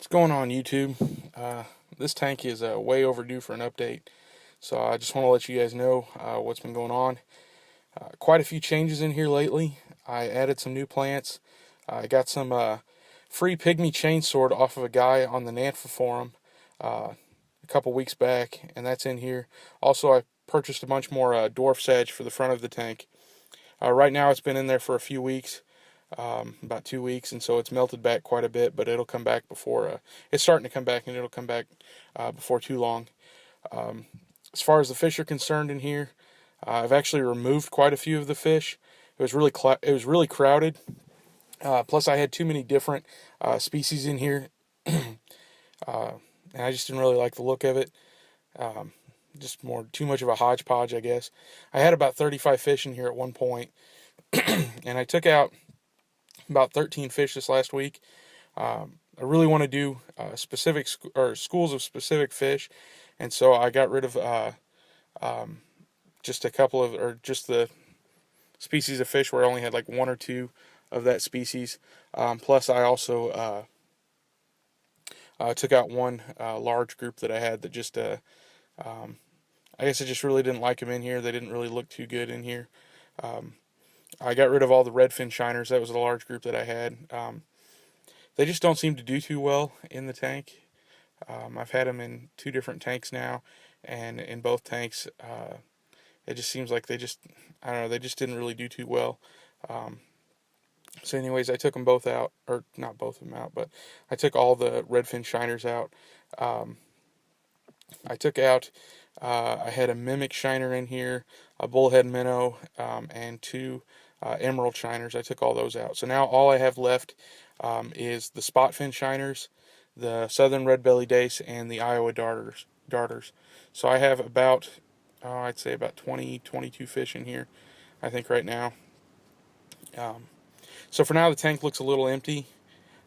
What's going on, YouTube? This tank is way overdue for an update, so I just want to let you guys know what's been going on. Quite a few changes in here lately. I added some new plants. I got some free pygmy chainsword off of a guy on the NANFA forum a couple weeks back, and that's in here. Also, I purchased a bunch more dwarf sedge for the front of the tank. Right now, it's been in there for a few weeks. About 2 weeks, and so it's melted back quite a bit, but it'll come back before it's starting to come back, and it'll come back before too long. As far as the fish are concerned in here, I've actually removed quite a few of the fish. It was really crowded. Plus, I had too many different species in here, and I just didn't really like the look of it. Just too much of a hodgepodge, I guess. I had about 35 fish in here at one point, and I took out about 13 fish this last week. I really want to do schools of specific fish, and so I got rid of just the species of fish where I only had like one or two of that species. Plus, I also took out one large group that I had that just I guess I just really didn't like them in here. They didn't really look too good in here. I got rid of all the redfin shiners. That was a large group that I had. They just don't seem to do too well in the tank. I've had them in 2 different tanks now, and in both tanks, it just seems like I don't know, they just didn't really do too well. So anyways, I took them both out, or not both of them out, but I took all the redfin shiners out. I had a mimic shiner in here, a bullhead minnow, and 2 emerald shiners. I took all those out. So now all I have left is the spotfin shiners, the southern red-belly dace, and the Iowa darters. So I have about, I'd say about 20, 22 fish in here, I think, right now. So for now, the tank looks a little empty.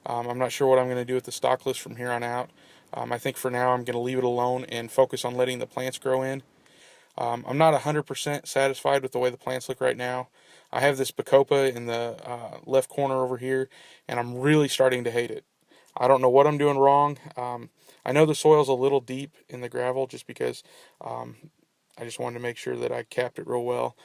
I'm not sure what I'm going to do with the stock list from here on out. I think for now I'm going to leave it alone and focus on letting the plants grow in. I'm not 100% satisfied with the way the plants look right now. I have this bacopa in the left corner over here, and I'm really starting to hate it. I don't know what I'm doing wrong. I know the soil's a little deep in the gravel just because I just wanted to make sure that I capped it real well.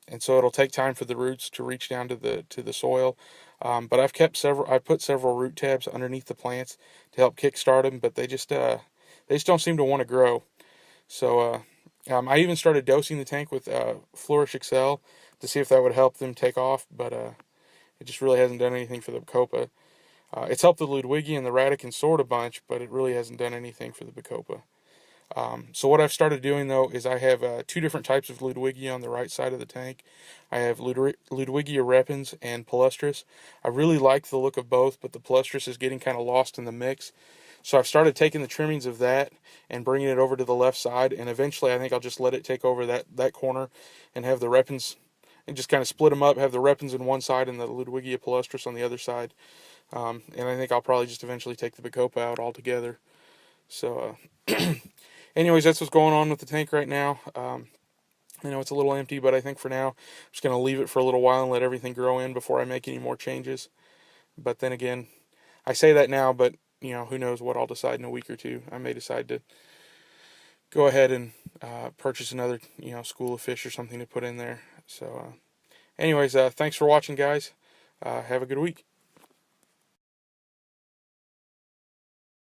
And so it'll take time for the roots to reach down to the soil. But I've put several root tabs underneath the plants to help kickstart them, but they just don't seem to want to grow. So I even started dosing the tank with Flourish Excel to see if that would help them take off, but it just really hasn't done anything for the bacopa. It's helped the Ludwigi and the Radican sword a bunch, but it really hasn't done anything for the bacopa. So what I've started doing, though, is I have 2 different types of Ludwigi on the right side of the tank. I have Ludwigia repens and Palustris. I really like the look of both, but the Palustris is getting kind of lost in the mix. So I've started taking the trimmings of that and bringing it over to the left side, and eventually I think I'll just let it take over that corner and have the repens, and just kind of split them up, have the repens on one side and the Ludwigia palustris on the other side. And I think I'll probably just eventually take the bacopa out altogether. So anyways, that's what's going on with the tank right now. I know it's a little empty, but I think for now I'm just going to leave it for a little while and let everything grow in before I make any more changes. But then again, I say that now, but who knows what I'll decide in a week or two. I may decide to go ahead and purchase another school of fish or something to put in there. So anyways, thanks for watching, guys. Have a good week.